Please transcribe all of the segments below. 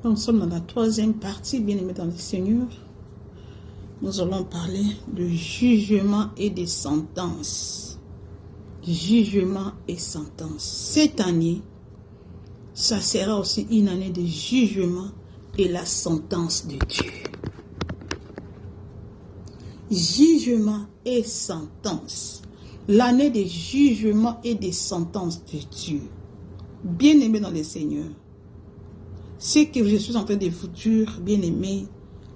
Nous sommes dans la troisième partie, bien aimés dans le Seigneur. Nous allons parler de jugement et de sentences. Jugement et sentences. Cette année, ça sera aussi une année de jugement et la sentence de Dieu. Jugement et sentence. L'année de jugement et de sentence de Dieu. Bien aimé dans le Seigneur. Ce que je suis en train de vous dire, bien aimé,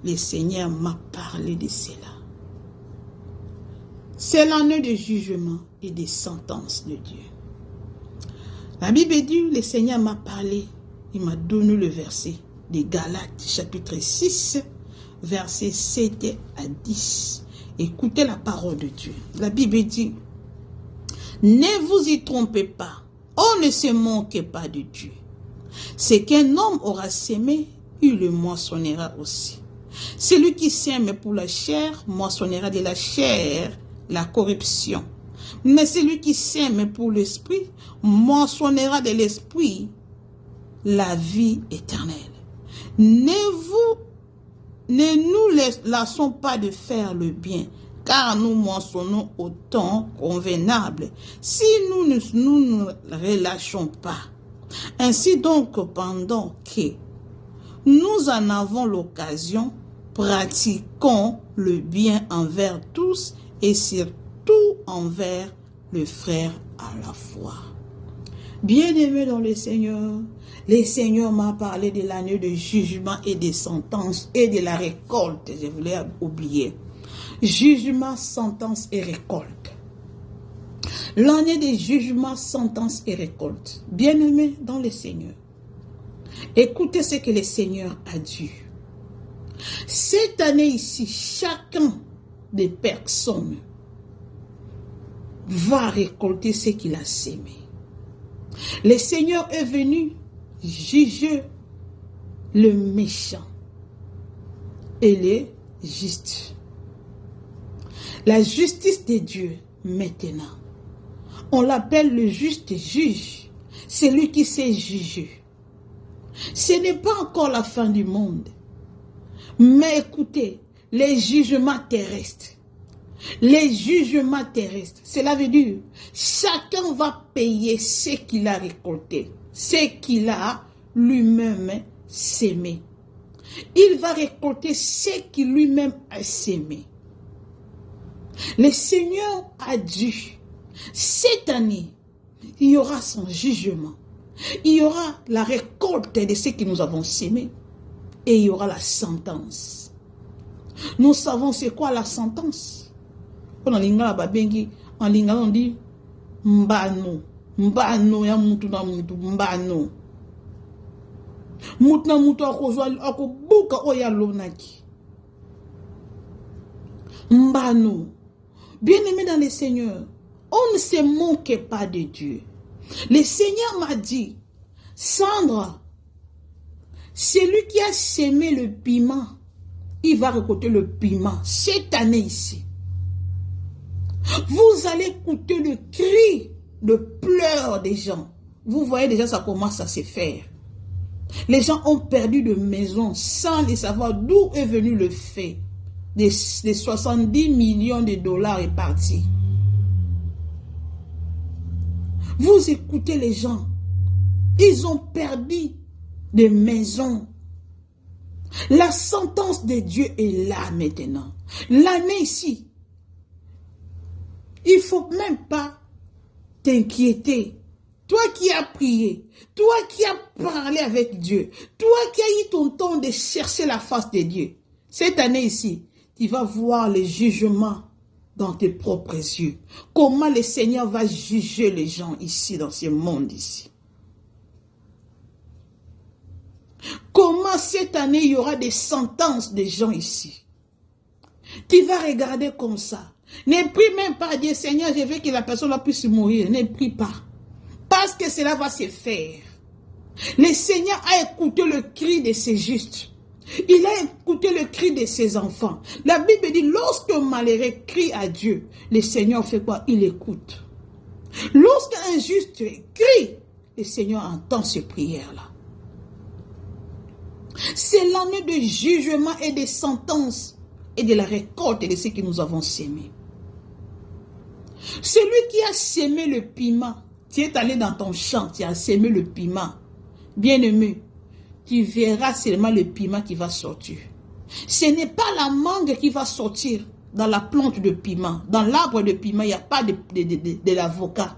le Seigneur m'a parlé de cela. C'est l'année de jugement et de sentence de Dieu. La Bible dit, le Seigneur m'a parlé, il m'a donné le verset de Galates, chapitre 6, versets 7 à 10. Écoutez la parole de Dieu. La Bible dit, ne vous y trompez pas, on ne se moque pas de Dieu. Ce qu'un homme aura sémé, il le moissonnera aussi. Celui qui sème pour la chair, moissonnera de la chair la corruption. Mais celui qui sème pour l'esprit, moissonnera de l'esprit la vie éternelle. Ne nous lassons pas de faire le bien, car nous moissonnons au temps convenable, si nous ne nous relâchons pas. Ainsi donc, pendant que nous en avons l'occasion, pratiquons le bien envers tous et surtout envers le frère à la foi. Bien-aimé dans le Seigneur m'a parlé de l'année de jugement et de sentence et de la récolte. Je voulais oublier. Jugement, sentence et récolte. L'année de jugement, sentence et récolte. Bien-aimé dans le Seigneur. Écoutez ce que le Seigneur a dit. Cette année ici, chacun des personnes va récolter ce qu'il a sémé. Le Seigneur est venu juger le méchant et les justes. La justice de Dieu, maintenant, on l'appelle le juste juge, celui qui sait juger. Ce n'est pas encore la fin du monde. Mais écoutez, les jugements terrestres, cela veut dire, chacun va payer ce qu'il a récolté, ce qu'il a lui-même sémé. Il va récolter ce qu'il lui-même a sémé. Le Seigneur a dit, cette année, il y aura son jugement. Il y aura la récolte de ce que nous avons sémé. Et il y aura la sentence. Nous savons c'est quoi la sentence. En lingala on dit mbano. Mbano ya mutu na mutu mbano. Mutu na mutu ako buka oya lonaki. Mbano. Bien-aimé dans le Seigneur, on ne se moque pas de Dieu. Le Seigneur m'a dit, Sandra, celui qui a sémé le piment, il va récolter le piment cette année ici. Vous allez écouter le cri, le pleur des gens. Vous voyez déjà ça commence à se faire. Les gens ont perdu de maison sans les savoir d'où est venu le fait. Les 70 millions de dollars est parti. Vous écoutez les gens. Ils ont perdu des maisons. La sentence de Dieu est là maintenant. L'année ici, il ne faut même pas t'inquiéter. Toi qui as prié, toi qui as parlé avec Dieu, toi qui as eu ton temps de chercher la face de Dieu, cette année ici, tu vas voir le jugement dans tes propres yeux. Comment le Seigneur va juger les gens ici, dans ce monde ici. Comment cette année, il y aura des sentences de gens ici. Tu vas regarder comme ça. Ne prie même pas à Dieu, Seigneur, je veux que la personne puisse mourir. Ne prie pas. Parce que cela va se faire. Le Seigneur a écouté le cri de ses justes. Il a écouté le cri de ses enfants. La Bible dit, lorsque un malheureux crie à Dieu, le Seigneur fait quoi? Il écoute. Lorsqu'un juste crie, le Seigneur entend ces prières-là. C'est l'année de jugement et de sentence et de la récolte de ce que nous avons sémé. Celui qui a sémé le piment, tu es allé dans ton champ, tu as sémé le piment. Bien-aimé, tu verras seulement le piment qui va sortir. Ce n'est pas la mangue qui va sortir dans la plante de piment. Dans l'arbre de piment, il n'y a pas de l'avocat.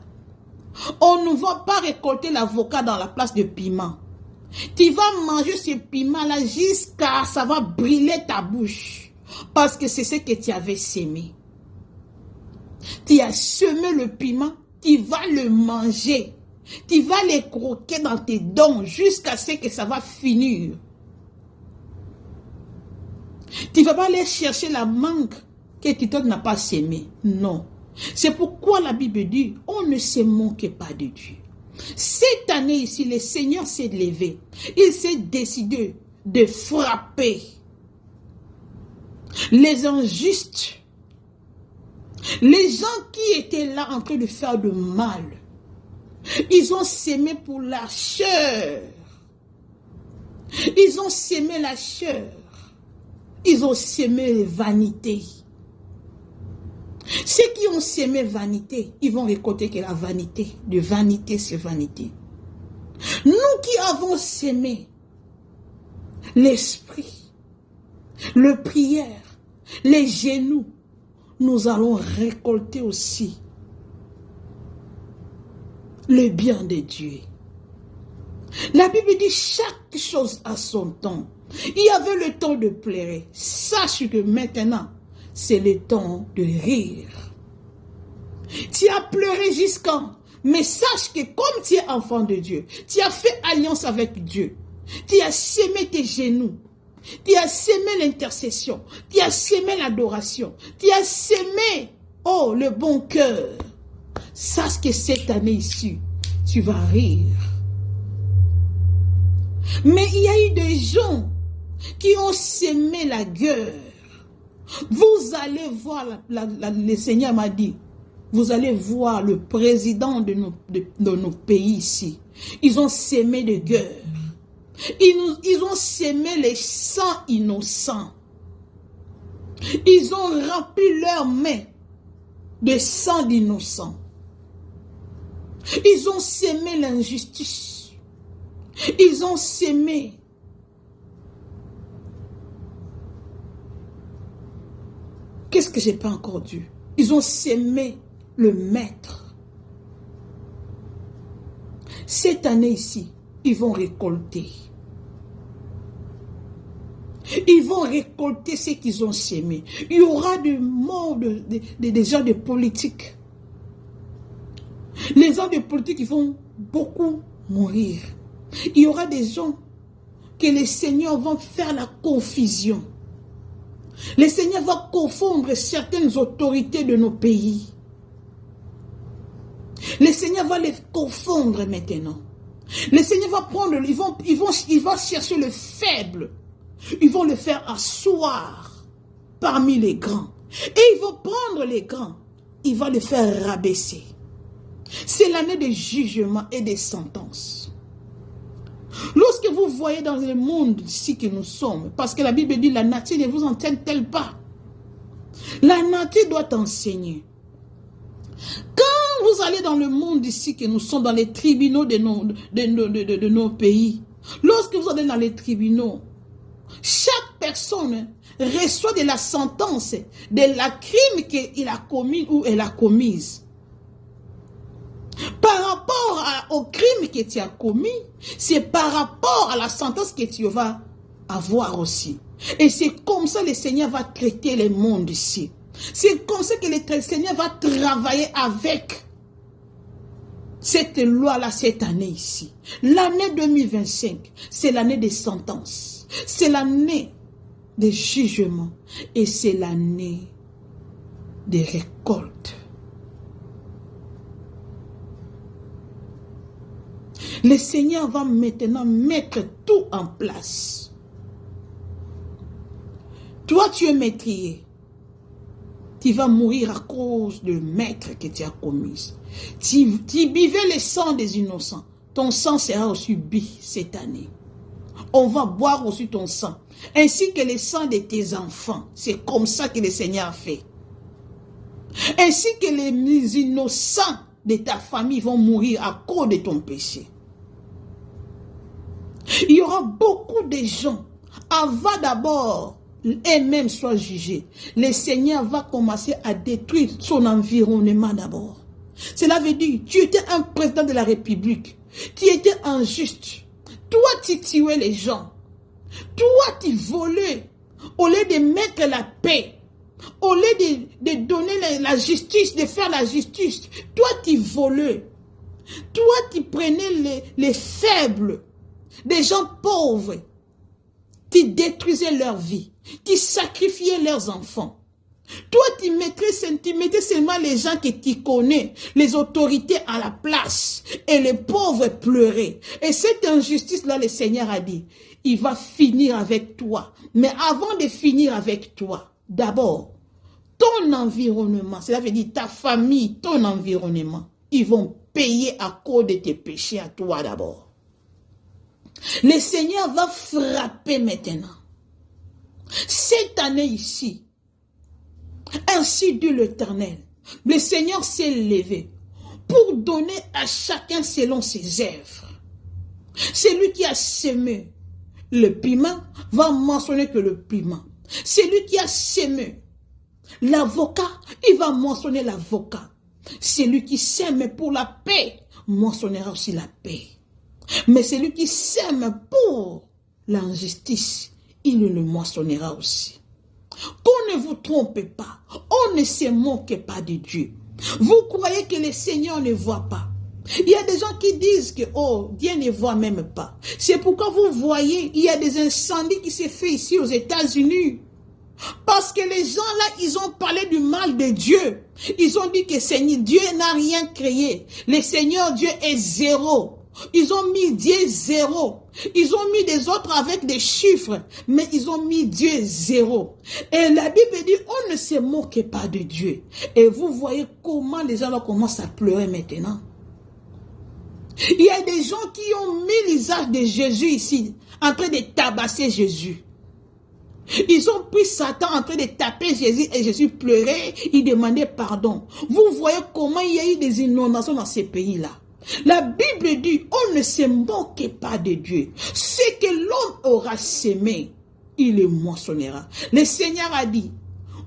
On ne va pas récolter l'avocat dans la place de piment. Tu vas manger ce piment-là jusqu'à ça va brûler ta bouche. Parce que c'est ce que tu avais sémé. Tu as semé le piment, tu vas le manger. Tu vas les croquer dans tes dents jusqu'à ce que ça va finir. Tu ne vas pas aller chercher la mangue que tu n'as pas sémé. Non. C'est pourquoi la Bible dit, on ne se moque pas de Dieu. Cette année ici, le Seigneur s'est levé. Il s'est décidé de frapper les injustes. Les gens qui étaient là en train de faire du mal. Ils ont sémé pour la chair. Ils ont sémé la chair. Ils ont sémé vanité. Ceux qui ont sémé vanité, ils vont récolter que la vanité. De vanité, c'est vanité. Nous qui avons sémé l'esprit, le prière, les genoux, nous allons récolter aussi le bien de Dieu. La Bible dit chaque chose a son temps. Il y avait le temps de pleurer. Sache que maintenant, c'est le temps de rire. Tu as pleuré jusqu'à... Mais sache que comme tu es enfant de Dieu, tu as fait alliance avec Dieu. Tu as sémé tes genoux. Tu as sémé l'intercession. Tu as sémé l'adoration. Tu as sémé, oh, le bon cœur. Sache que cette année ici, tu vas rire. Mais il y a eu des gens qui ont sémé la guerre. Vous allez voir, le Seigneur m'a dit, vous allez voir le président de nos pays ici. Ils ont sémé de guerre. Ils ont sémé les sangs innocents. Ils ont rempli leurs mains de sang d'innocents. Ils ont sémé l'injustice. Ils ont sémé qu'est-ce que j'ai pas encore dit? Ils ont sémé le maître. Cette année ici, ils vont récolter. Ils vont récolter ce qu'ils ont sémé. Il y aura du monde, des gens de politique. Les gens de politique, ils vont beaucoup mourir. Il y aura des gens que les seigneurs vont faire la confusion. Le Seigneur va confondre certaines autorités de nos pays. Le Seigneur va les confondre maintenant. Le Seigneur va prendre, il va chercher le faible. Ils vont le faire asseoir parmi les grands. Et ils vont prendre les grands. Il va les faire rabaisser. C'est l'année de jugement et de sentences. Lorsque vous voyez dans le monde ici que nous sommes, parce que la Bible dit la nature ne vous enseigne-t-elle pas? La nature doit enseigner. Quand vous allez dans le monde ici que nous sommes, dans les tribunaux de nos pays, lorsque vous allez dans les tribunaux, chaque personne reçoit de la sentence de la crime qu'il a commis ou elle a commise. Par rapport au crime que tu as commis, c'est par rapport à la sentence que tu vas avoir aussi. Et c'est comme ça que le Seigneur va traiter le monde ici. C'est comme ça que le Seigneur va travailler avec cette loi-là cette année ici. L'année 2025, c'est l'année des sentences. C'est l'année des jugements. Et c'est l'année des récoltes. Le Seigneur va maintenant mettre tout en place. Toi, tu es meurtrier. Tu vas mourir à cause du maître que tu as commis. Tu buvais le sang des innocents. Ton sang sera aussi bu cette année. On va boire aussi ton sang, ainsi que le sang de tes enfants. C'est comme ça que le Seigneur a fait. Ainsi que les innocents de ta famille vont mourir à cause de ton péché. Il y aura beaucoup de gens, avant d'abord eux-mêmes soient jugés, le Seigneur va commencer à détruire son environnement d'abord. Cela veut dire, tu étais un président de la République, tu étais injuste, toi tu tuais les gens, toi tu volais, au lieu de mettre la paix, au lieu de donner la justice, de faire la justice, toi tu volais, toi tu prenais les faibles, des gens pauvres, tu détruisais leur vie, tu sacrifiais leurs enfants. Toi, tu mettais seulement les gens que tu connais, les autorités à la place, et les pauvres pleuraient. Et cette injustice-là, le Seigneur a dit, il va finir avec toi. Mais avant de finir avec toi, d'abord, ton environnement, cela veut dire ta famille, ton environnement, ils vont payer à cause de tes péchés à toi d'abord. Le Seigneur va frapper maintenant. Cette année ici, ainsi dit l'Éternel, le Seigneur s'est levé pour donner à chacun selon ses œuvres. Celui qui a semé le piment va mentionner que le piment. Celui qui a semé l'avocat, il va mentionner l'avocat. Celui qui sème pour la paix mentionnera aussi la paix. Mais celui qui sème pour l'injustice, il le mentionnera aussi. Qu'on ne vous trompe pas, on ne se moque pas de Dieu. Vous croyez que le Seigneur ne voit pas. Il y a des gens qui disent que oh, Dieu ne voit même pas. C'est pourquoi vous voyez, il y a des incendies qui se font ici aux États-Unis. Parce que les gens là, ils ont parlé du mal de Dieu. Ils ont dit que Seigneur, Dieu n'a rien créé. Le Seigneur Dieu est zéro. Ils ont mis Dieu zéro. Ils ont mis des autres avec des chiffres. Mais ils ont mis Dieu zéro. Et la Bible dit, on ne se moque pas de Dieu. Et vous voyez comment les gens là commencent à pleurer maintenant. Il y a des gens qui ont mis l'usage de Jésus ici, en train de tabasser Jésus. Ils ont pris Satan en train de taper Jésus et Jésus pleurait, il demandait pardon. Vous voyez comment il y a eu des inondations dans ces pays-là. La Bible dit, on ne se moque pas de Dieu. Ce que l'homme aura semé, il le moissonnera. Le Seigneur a dit,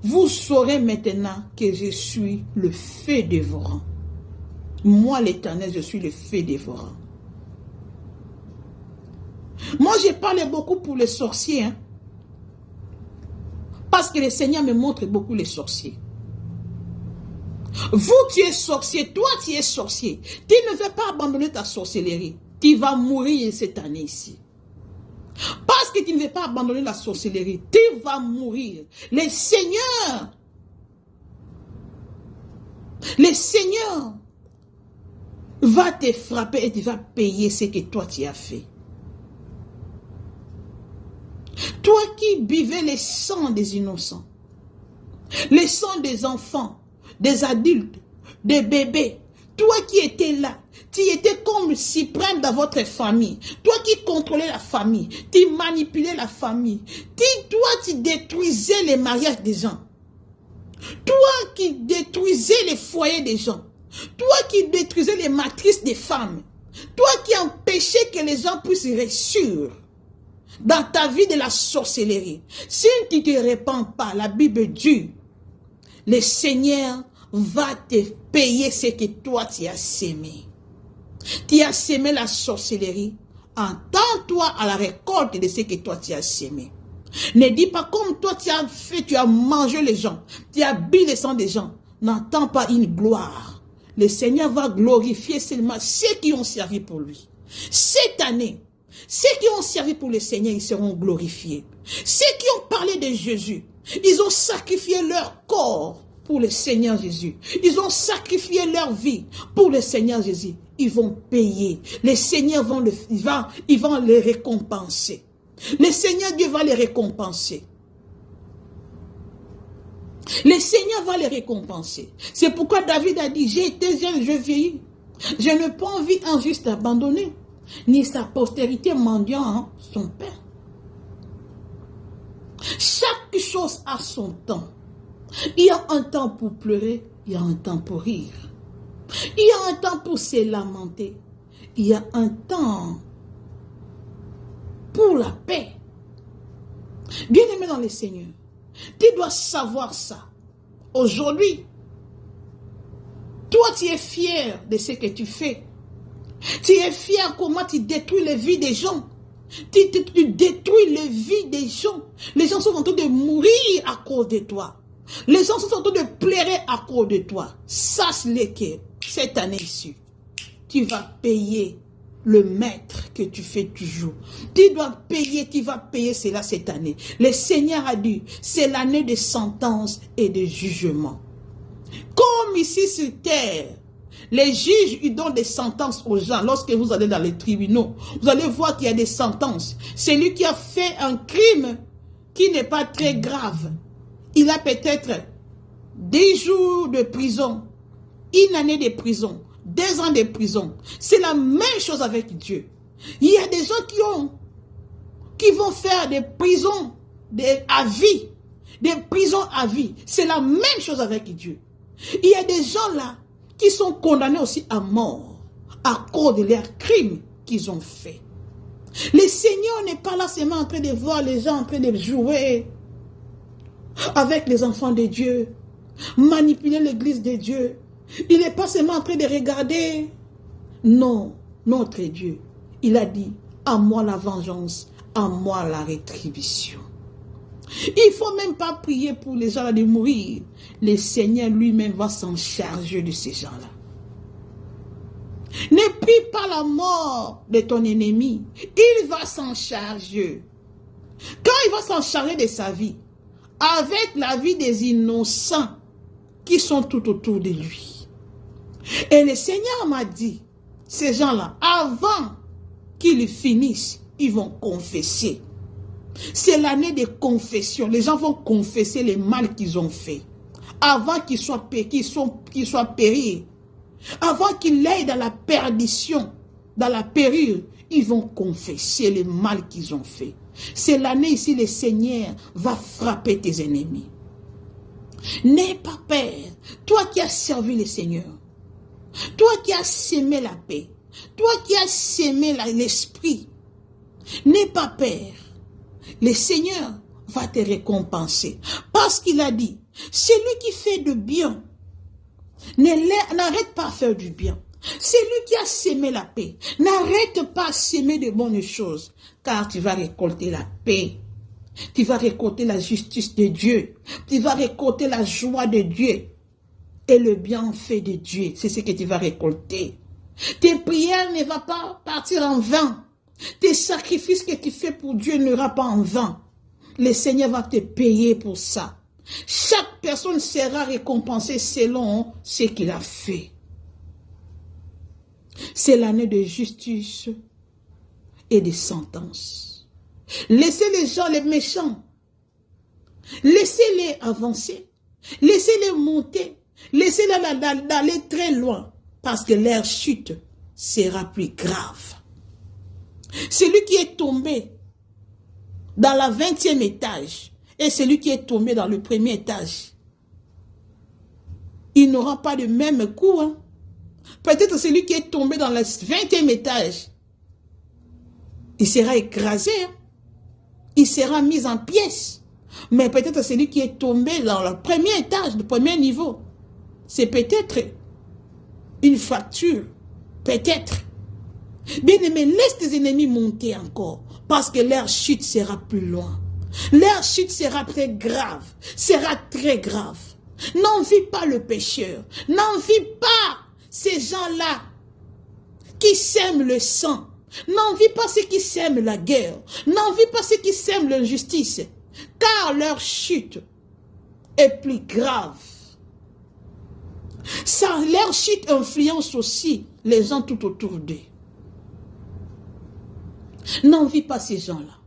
vous saurez maintenant que je suis le feu dévorant. Moi, l'Éternel, je suis le feu dévorant. Moi, j'ai parlé beaucoup pour les sorciers. Hein, parce que le Seigneur me montre beaucoup les sorciers. Vous, tu es sorcier. Toi, tu es sorcier. Tu ne veux pas abandonner ta sorcellerie. Tu vas mourir cette année ici. Parce que tu ne veux pas abandonner la sorcellerie. Tu vas mourir. Le Seigneur va te frapper et tu vas payer ce que toi tu as fait. Toi qui buvais le sang des innocents, le sang des enfants, des adultes, des bébés, toi qui étais là, tu étais comme suprême dans votre famille. Toi qui contrôlais la famille, tu manipulais la famille. Toi qui détruisais les mariages des gens. Toi qui détruisais les foyers des gens. Toi qui détruisais les matrices des femmes. Toi qui empêchais que les gens puissent réussir dans ta vie de la sorcellerie. Si tu ne te répands pas, la Bible dit, le Seigneur va te payer ce que toi tu as sémé. Tu as sémé la sorcellerie. Attends-toi à la récolte de ce que toi tu as sémé. Ne dis pas comme toi tu as fait, tu as mangé les gens, tu as bu le sang des gens. N'attends pas une gloire. Le Seigneur va glorifier seulement ceux qui ont servi pour lui. Cette année, ceux qui ont servi pour le Seigneur, ils seront glorifiés. Ceux qui ont parlé de Jésus, ils ont sacrifié leur corps pour le Seigneur Jésus. Ils ont sacrifié leur vie pour le Seigneur Jésus. Ils vont payer. Le Seigneur il va les récompenser. Le Seigneur Dieu va les récompenser. Le Seigneur va les récompenser. C'est pourquoi David a dit, j'ai été jeune, je vieillis. Je n'ai pas envie injuste d'abandonner. ni sa postérité mendiant son pain. Chaque chose a son temps. Il y a un temps pour pleurer, il y a un temps pour rire. Il y a un temps pour se lamenter. Il y a un temps pour la paix. Bien-aimé dans le Seigneur, tu dois savoir ça. Aujourd'hui, toi tu es fier de ce que tu fais. Tu es fier comment tu détruis les vies des gens. Tu détruis les vies des gens. Les gens sont en train de mourir à cause de toi. Les gens sont en train de pleurer à cause de toi. Sache-le que cette année ici, tu vas payer le maître que tu fais toujours. Tu dois payer, tu vas payer cela cette année. Le Seigneur a dit, c'est l'année de sentence et de jugement. Comme ici sur terre, les juges, ils donnent des sentences aux gens. Lorsque vous allez dans les tribunaux, vous allez voir qu'il y a des sentences. Celui qui a fait un crime qui n'est pas très grave, il a peut-être 10 jours de prison, 1 année de prison, 2 ans de prison. C'est la même chose avec Dieu. Il y a des gens qui vont faire des prisons à vie. Des prisons à vie. C'est la même chose avec Dieu. Il y a des gens là qui sont condamnés aussi à mort à cause de leurs crimes qu'ils ont faits. Le Seigneur n'est pas là seulement en train de voir les gens en train de jouer avec les enfants de Dieu, manipuler l'église de Dieu. Il n'est pas seulement en train de regarder. Non, notre Dieu, il a dit, à moi la vengeance, à moi la rétribution. Il ne faut même pas prier pour les gens là de mourir. Le Seigneur lui-même va s'en charger de ces gens-là. Ne prie pas la mort de ton ennemi. Il va s'en charger. Quand il va s'en charger de sa vie, avec la vie des innocents qui sont tout autour de lui. Et le Seigneur m'a dit, ces gens-là, avant qu'ils finissent, ils vont confesser. C'est l'année de confession. Les gens vont confesser les mal qu'ils ont fait. Avant qu'ils soient péris. Avant qu'ils aillent dans la perdition, dans la péril, ils vont confesser les mal qu'ils ont fait. C'est l'année ici, le Seigneur va frapper tes ennemis. N'aie pas peur. Toi qui as servi le Seigneur. Toi qui as sémé la paix. Toi qui as sémé l'esprit. N'aie pas peur. Le Seigneur va te récompenser. Parce qu'il a dit, celui qui fait du bien, n'arrête pas à faire du bien. Celui qui a sémé la paix, n'arrête pas à s'aimer de bonnes choses, car tu vas récolter la paix. Tu vas récolter la justice de Dieu. Tu vas récolter la joie de Dieu. Et le bienfait de Dieu, c'est ce que tu vas récolter. Tes prières ne vont pas partir en vain. Tes sacrifices que tu fais pour Dieu ne seront pas en vain. Le Seigneur va te payer pour ça. Chaque personne sera récompensée selon ce qu'il a fait. C'est l'année de justice et de sentence. Laissez les gens, les méchants, laissez-les avancer, laissez-les monter, laissez-les aller très loin, parce que leur chute sera plus grave. Celui qui est tombé dans la 20e étage et celui qui est tombé dans le 1er étage, ils n'auront pas le même coup. Hein? Peut-être celui qui est tombé dans le 20e étage, il sera écrasé. Hein? Il sera mis en pièces. Mais peut-être celui qui est tombé dans le 1er étage, le 1er niveau, c'est peut-être une fracture. Peut-être. Bien aimé, laisse tes ennemis monter encore. Parce que leur chute sera plus loin. Leur chute sera très grave. Sera très grave. N'envie pas le pécheur. N'envie pas ces gens-là qui sèment le sang. N'envie pas ceux qui sèment la guerre. N'envie pas ceux qui sèment l'injustice. Car leur chute est plus grave. Ça, leur chute influence aussi les gens tout autour d'eux. N'envie pas ces gens-là.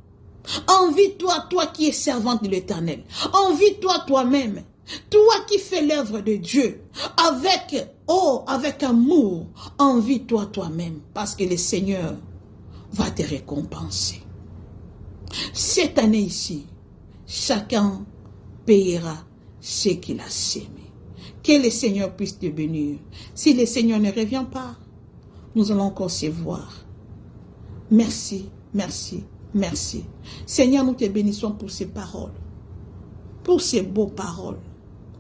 Envie-toi, toi qui es servante de l'Éternel. Envie-toi toi-même. Toi qui fais l'œuvre de Dieu. Avec amour. Envie-toi toi-même. Parce que le Seigneur va te récompenser. Cette année ici, chacun payera ce qu'il a sémé. Que le Seigneur puisse te bénir. Si le Seigneur ne revient pas, nous allons encore se voir. Merci, merci, merci. Seigneur, nous te bénissons pour ces paroles, pour ces beaux paroles,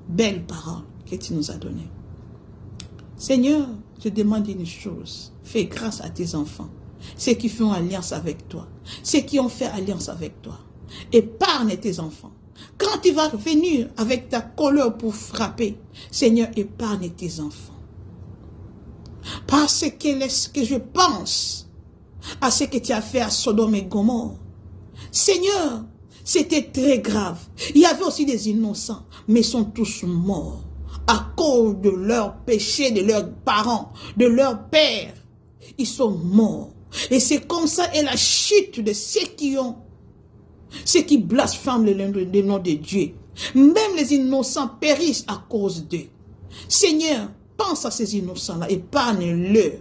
belles paroles que tu nous as données. Seigneur, je demande une chose, fais grâce à tes enfants, ceux qui font alliance avec toi, ceux qui ont fait alliance avec toi. Épargne tes enfants. Quand tu vas venir avec ta colère pour frapper, Seigneur, épargne tes enfants. Parce que je pense à ce que tu as fait à Sodome et Gomorrhe. Seigneur, c'était très grave. Il y avait aussi des innocents, mais ils sont tous morts à cause de leurs péchés, de leurs parents, de leurs pères. Ils sont morts. Et c'est comme ça est la chute de ceux qui blasphèment le nom de Dieu. Même les innocents périssent à cause d'eux. Seigneur, pense à ces innocents-là, épargne-le.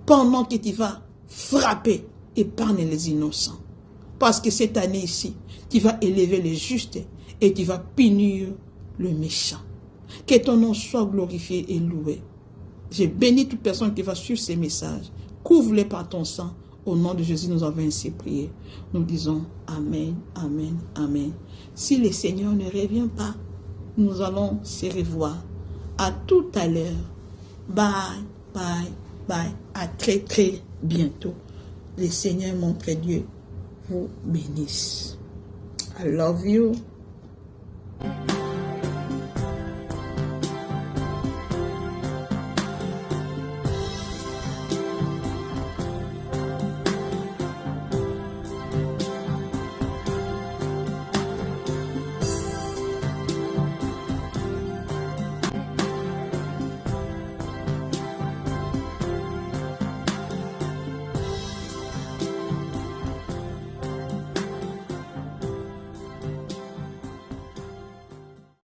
Pendant que tu vas frapper, épargne les innocents. Parce que cette année ici, tu vas élever les justes et tu vas punir le méchant. Que ton nom soit glorifié et loué. Je bénis toute personne qui va suivre ces messages. Couvre-les par ton sang. Au nom de Jésus, nous avons ainsi prié. Nous disons Amen, Amen, Amen. Si le Seigneur ne revient pas, nous allons se revoir. À tout à l'heure. Bye, bye, bye. À très, très bientôt. Le Seigneur, mon très Dieu, vous bénisse. I love you.